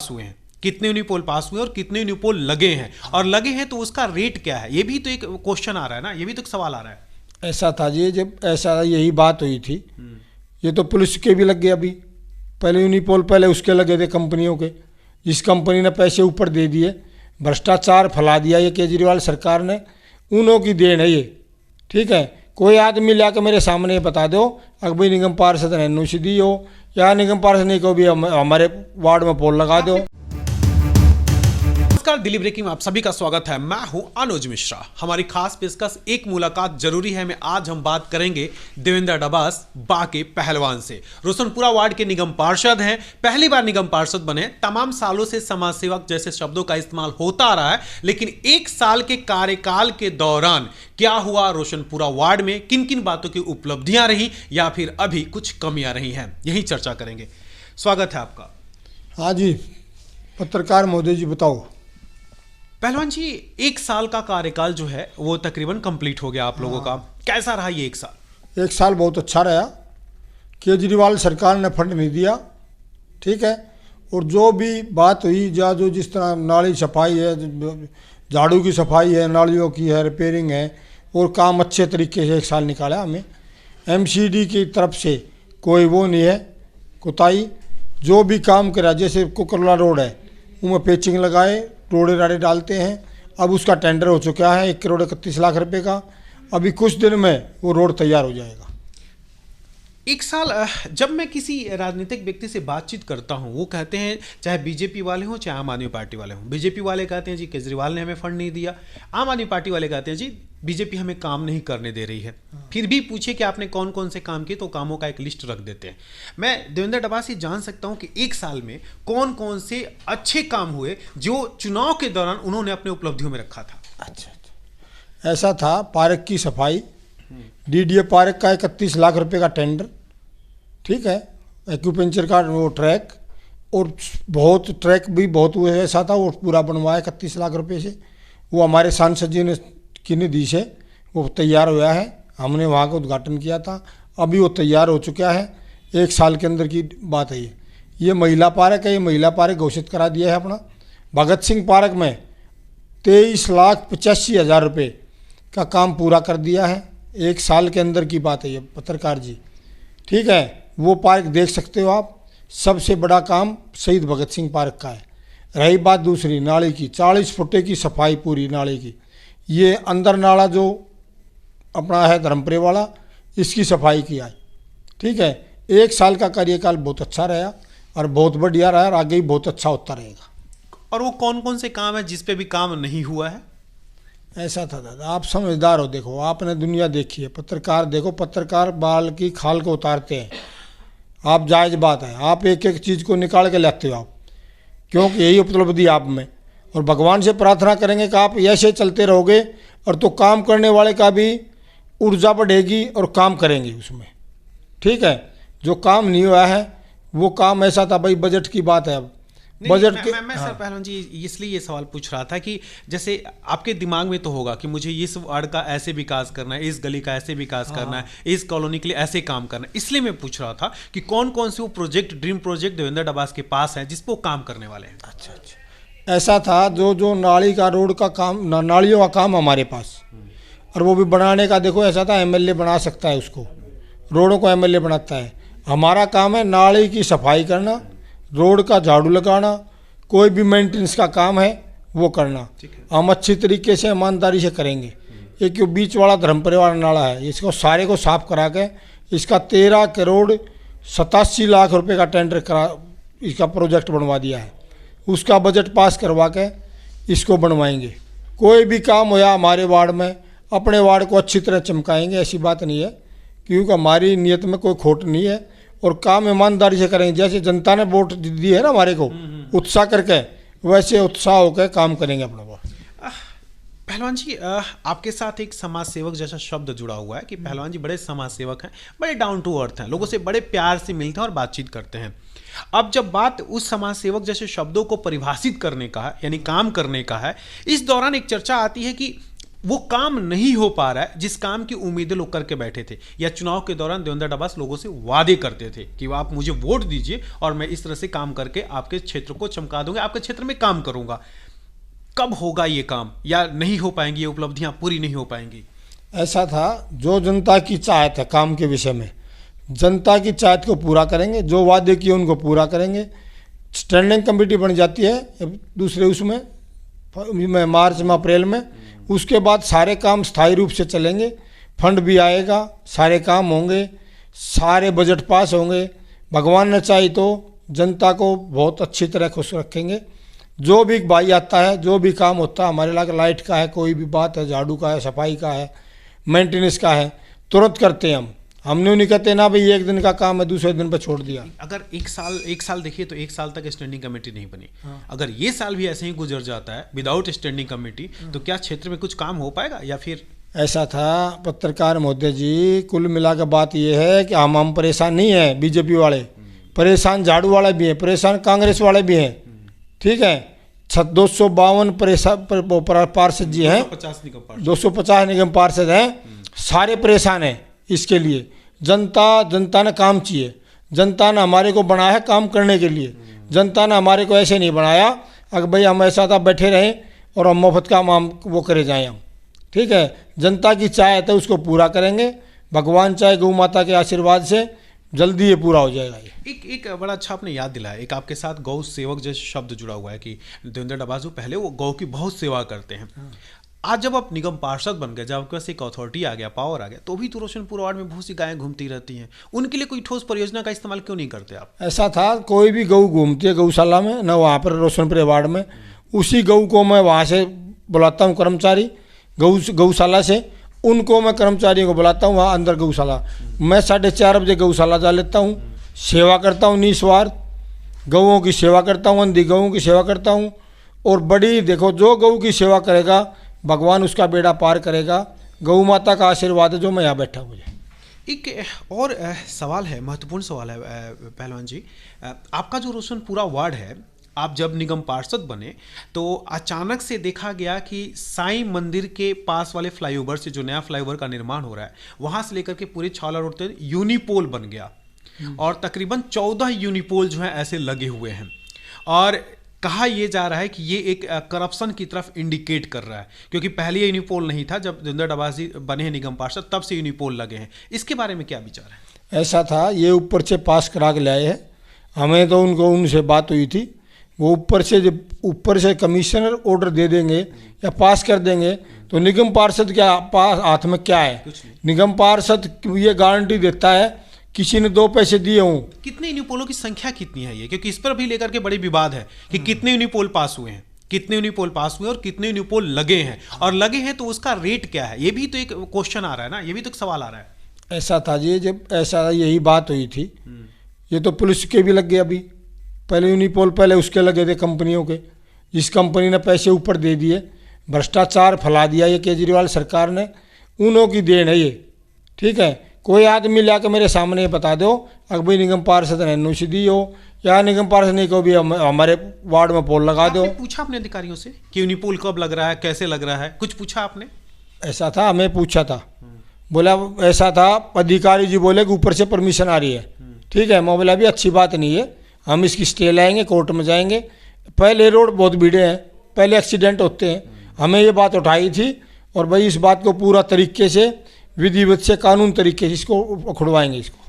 हुए हैं, कितने यूनिपोल पास हुए और कितने यूनिपोल लगे हैं, और लगे हैं तो उसका रेट क्या है, ये भी तो एक क्वेश्चन आ रहा है ना, ये भी तो एक सवाल आ रहा है। ऐसा था जी, जब ऐसा यही बात हुई थी, ये तो पुलिस के भी लग गए। अभी पहले यूनिपोल पहले उसके लगे थे कंपनियों के, जिस कंपनी ने पैसे ऊपर दे दिए, भ्रष्टाचार फैला दिया ये केजरीवाल सरकार ने, उन्हों की देन है ये। ठीक है, कोई आदमी लाकर मेरे सामने बता दो अगर निगम पार्षद ने एनओसी दी हो या निगम पार्षद ने को भी हमारे वार्ड में पोल लगा दो। नमस्कार, दिल्ली ब्रेकिंग में आप सभी का स्वागत है। मैं हूं अनुज मिश्रा। हमारी खास पेशकश एक मुलाकात जरूरी है में आज हम बात करेंगे देवेंद्र डबास बाके पहलवान से। रोशनपुरा वार्ड के निगम पार्षद हैं, पहली बार निगम पार्षद बने। तमाम सालों से समाज सेवक जैसे शब्दों का इस्तेमाल होता आ रहा है, लेकिन एक साल के कार्यकाल के दौरान क्या हुआ रोशनपुरा वार्ड में, किन किन बातों की उपलब्धियां रही या फिर अभी कुछ कमियां रही हैं, यही चर्चा करेंगे। स्वागत है आपका। हाँ जी, पत्रकार महोदय जी बताओ। पहलवान जी, एक साल का कार्यकाल जो है वो तकरीबन कंप्लीट हो गया आप लोगों का, कैसा रहा ये एक साल? एक साल बहुत अच्छा रहा। केजरीवाल सरकार ने फंड नहीं दिया, ठीक है, और जो भी बात हुई या जो जिस तरह नाली सफाई है, झाड़ू की सफाई है, नालियों की है, रिपेयरिंग है, और काम अच्छे तरीके से एक साल निकाला हमें। एमसीडी की तरफ से कोई वो नहीं है कोताही, जो भी काम करा, जैसे कुकरला रोड है उनमें पेचिंग लगाए, रोड़े राड़े डालते हैं। अब उसका टेंडर हो चुका है 1,31,00,000 रुपये का। अभी कुछ दिन में वो रोड तैयार हो जाएगा। एक साल, जब मैं किसी राजनीतिक व्यक्ति से बातचीत करता हूं, वो कहते हैं, चाहे बीजेपी वाले हों चाहे आम आदमी पार्टी वाले हों, बीजेपी वाले कहते हैं जी केजरीवाल ने हमें फंड नहीं दिया, आम आदमी पार्टी वाले कहते हैं जी बीजेपी हमें काम नहीं करने दे रही है। फिर भी पूछे कि आपने कौन कौन से काम किए तो कामों का एक लिस्ट रख देते हैं। मैं देवेंद्र डबास से जान सकता हूं कि एक साल में कौन कौन से अच्छे काम हुए जो चुनाव के दौरान उन्होंने अपने उपलब्धियों में रखा था। अच्छा, ऐसा था, पार्क की सफाई, डीडीए पार्क का 31 लाख रुपए का टेंडर, ठीक है, एक्यूपेंचर का वो ट्रैक, और बहुत ट्रैक भी बहुत हुए, ऐसा था वो पूरा बनवाया 31 लाख रुपए से। वो हमारे सांसद जी ने की निधि से वो तैयार हुआ है, हमने वहाँ का उद्घाटन किया था, अभी वो तैयार हो चुका है। एक साल के अंदर की बात है ये महिला पार्क है, ये महिला पार्क घोषित करा दिया है अपना। भगत सिंह पार्क में 23,85,000 रुपये का काम पूरा कर दिया है, एक साल के अंदर की बात है ये पत्रकार जी, ठीक है। वो पार्क देख सकते हो आप। सबसे बड़ा काम शहीद भगत सिंह पार्क का है। रही बात दूसरी नाले की, 40 फुटे की सफाई पूरी नाले की, ये अंदर नाला जो अपना है धर्मपुरे वाला, इसकी सफाई किया है, ठीक है। एक साल का कार्यकाल बहुत अच्छा रहा और बहुत बढ़िया रहा और आगे भी बहुत अच्छा होता रहेगा। और वो कौन कौन से काम है जिस पे भी काम नहीं हुआ है? ऐसा था दादा, आप समझदार हो, देखो आपने दुनिया देखी है, पत्रकार देखो, पत्रकार बाल की खाल को उतारते हैं। आप जायज़ बात है, आप एक एक चीज़ को निकाल के लाते हो आप, क्योंकि यही उपलब्धि आप में। और भगवान से प्रार्थना करेंगे कि आप ऐसे चलते रहोगे और तो काम करने वाले का भी ऊर्जा बढ़ेगी और काम करेंगे उसमें, ठीक है। जो काम नहीं हुआ है वो काम ऐसा था, भाई बजट की बात है। अब बजट के मैं सर पहलवान जी इसलिए ये सवाल पूछ रहा था कि जैसे आपके दिमाग में तो होगा कि मुझे इस वार्ड का ऐसे विकास करना है, इस गली का ऐसे विकास करना है, इस कॉलोनी के लिए ऐसे काम करना है, इसलिए मैं पूछ रहा था कि कौन कौन से वो project, dream project Devendra Dabas के पास है जिस पर वो काम करने वाले हैं। अच्छा, ऐसा था, जो नाली का रोड का काम, नालियों का काम हमारे पास, और वो भी बनाने का देखो ऐसा था, एमएलए बना सकता है उसको, रोडों को एमएलए बनाता है। हमारा काम है नाली की सफाई करना, रोड का झाड़ू लगाना, कोई भी मेंटेनेंस का काम है वो करना। हम अच्छी तरीके से ईमानदारी से करेंगे। एक जो बीच वाला धर्मपुरे वाला नाला है, इसको सारे को साफ करा के इसका 13,87,00,000 रुपये का टेंडर करा, इसका प्रोजेक्ट बनवा दिया है। उसका बजट पास करवा के इसको बनवाएंगे। कोई भी काम होया हमारे वार्ड में, अपने वार्ड को अच्छी तरह चमकाएंगे, ऐसी बात नहीं है, क्योंकि हमारी नीयत में कोई खोट नहीं है और काम ईमानदारी से करेंगे। जैसे जनता ने वोट दी है ना हमारे को उत्साह करके, वैसे उत्साह होकर काम करेंगे अपना वोट। पहलवान जी, आपके साथ एक समाज सेवक जैसा शब्द जुड़ा हुआ है कि पहलवान जी बड़े समाज सेवक हैं, बड़े डाउन टू अर्थ हैं, लोगों से बड़े प्यार से मिलते हैं और बातचीत करते हैं। अब जब बात उस समाज सेवक जैसे शब्दों को परिभाषित करने का है, यानी काम करने का है, इस दौरान एक चर्चा आती है कि वो काम नहीं हो पा रहा है जिस काम की उम्मीदें लोग करके बैठे थे, या चुनाव के दौरान देवेंद्र अड्डाबास लोगों से वादे करते थे कि आप मुझे वोट दीजिए और मैं इस तरह से काम करके आपके क्षेत्र को चमका दूंगा, आपके क्षेत्र में काम करूंगा। कब होगा ये काम, या नहीं हो पाएंगी, ये उपलब्धियां पूरी नहीं हो पाएंगी? ऐसा था, जो जनता की चाहत है काम के विषय में, जनता की चाहत को पूरा करेंगे, जो वादे किए उनको पूरा करेंगे। स्टैंडिंग कमेटी बन जाती है दूसरे उसमें मार्च में अप्रैल में, उसके बाद सारे काम स्थायी रूप से चलेंगे, फंड भी आएगा, सारे काम होंगे, सारे बजट पास होंगे। भगवान ने चाही तो जनता को बहुत अच्छी तरह खुश रखेंगे। जो भी भाई आता है, जो भी काम होता है हमारे इलाके, लाइट का है, कोई भी बात है, झाड़ू का है, सफाई का है, मेंटेनेंस का है, तुरंत करते हैं हमने नहीं कहते ना भाई एक दिन का काम है दूसरे दिन पर छोड़ दिया। अगर एक साल देखिए तो एक साल तक स्टैंडिंग कमेटी नहीं बनी। अगर ये साल भी ऐसे ही गुजर जाता है विदाउट स्टैंडिंग कमेटी, तो क्या क्षेत्र में कुछ काम हो पाएगा, या फिर? ऐसा था पत्रकार महोदय जी, कुल मिलाकर बात यह है कि हम परेशान नहीं हैं, बीजेपी वाले परेशान, झाड़ू वाले भी हैं परेशान, कांग्रेस वाले भी हैं, ठीक है। 252 पार्षद जी हैं, 250 निगम पार्षद हैं, सारे परेशान हैं इसके लिए। जनता ने काम चाहिए, जनता ने हमारे को बनाया है काम करने के लिए, जनता ने हमारे को ऐसे नहीं बनाया अगर भाई हम ऐसा था बैठे रहें और हम मुफ्त का हम वो करे जाएं हम, ठीक है। जनता की चाहत है उसको पूरा करेंगे, भगवान चाहे गौ माता के आशीर्वाद से जल्दी ये पूरा हो जाएगा। एक बड़ा अच्छा आपने याद दिलाया, एक आपके साथ गौ सेवक जैसे शब्द जुड़ा हुआ है कि देवेंद्र अड्डाबास पहले वो गौ की बहुत सेवा करते हैं। आज जब आप निगम पार्षद बन गए, जब आपके पास एक अथॉरिटी आ गया, पावर आ गया, तो भी तो रोशनपुर वार्ड में बहुत सी गायें घूमती रहती हैं, उनके लिए कोई ठोस परियोजना का इस्तेमाल क्यों नहीं करते आप? ऐसा था, कोई भी गऊ घूमती है गौशाला में ना, वहाँ पर रोशनपुर वार्ड में, उसी गऊ को मैं वहाँ से बुलाता हूँ कर्मचारी, गौशाला से उनको मैं कर्मचारियों को बुलाता हूँ वहाँ अंदर गौशाला। मैं 4:30 बजे गौशाला जा लेता हूँ, सेवा करता हूँ निस्वार्थ, गऊओं की सेवा करता हूँ, अंधी गऊओं की सेवा करता हूँ। और बड़ी देखो, जो गऊ की सेवा करेगा भगवान उसका बेड़ा पार करेगा, गौ माता का आशीर्वाद है जो मैं यहाँ बैठा हूँ। एक और सवाल है, महत्वपूर्ण सवाल है पहलवान जी, आपका जो रोशनपुरा वार्ड है, आप जब निगम पार्षद बने तो अचानक से देखा गया कि साईं मंदिर के पास वाले फ्लाईओवर से, जो नया फ्लाईओवर का निर्माण हो रहा है, वहां से लेकर के पूरे छावला रोड तक यूनिपोल बन गया, और तकरीबन 14 यूनिपोल जो है ऐसे लगे हुए हैं, और कहा यह जा रहा है कि ये एक करप्शन की तरफ इंडिकेट कर रहा है, क्योंकि पहले यूनिपोल नहीं था, जब देवेंद्र अड्डाबास जी बने हैं निगम पार्षद तब से यूनिपोल लगे हैं। इसके बारे में क्या विचार है? ऐसा था, ये ऊपर से पास करा के लाए हैं, हमें तो उनसे बात हुई थी, वो ऊपर से कमिश्नर ऑर्डर दे देंगे या पास कर देंगे तो निगम पार्षद क्या पास हाथ में क्या है? निगम पार्षद ये गारंटी देता है किसी ने 2 पैसे दिए हों। कितने यूनिपोलों की संख्या कितनी है ये, क्योंकि इस पर भी लेकर के बड़े विवाद है कि कितने यूनिपोल पास हुए हैं, कितने यूनिपोल पास हुए और कितने यूनिपोल लगे हैं, और लगे हैं तो उसका रेट क्या है, ये भी तो एक क्वेश्चन आ रहा है ना, ये भी तो एक सवाल आ रहा है। ऐसा था जी, जब ऐसा यही बात हुई थी, ये तो पुलिस के भी लग गए, अभी पहले यूनिपोल पहले उसके लगे थे कंपनियों के, जिस कंपनी ने पैसे ऊपर दे दिए, भ्रष्टाचार फैला दिया ये केजरीवाल सरकार ने, उन्हों की देन है ये, ठीक है। कोई आदमी ला के मेरे सामने बता दो अगर भाई निगम पार्षद ने एनओसी दी हो या निगम पार्षद नहीं को भी हमारे वार्ड में पोल लगा दो। पूछा आपने अधिकारियों से कि यूनिपोल कब लग रहा है, कैसे लग रहा है, कुछ पूछा आपने? ऐसा था, हमें पूछा था, बोला ऐसा था, अधिकारी जी बोले कि ऊपर से परमिशन आ रही है, ठीक है। मैं बोला भी अच्छी बात नहीं है, हम इसकी स्टे लाएंगे, कोर्ट में जाएंगे। पहले रोड बहुत भीड़े हैं, पहले एक्सीडेंट होते हैं, हमें ये बात उठाई थी, और भाई इस बात को पूरा तरीके से विधिवत से कानून तरीके से इसको उखड़वाएंगे इसको।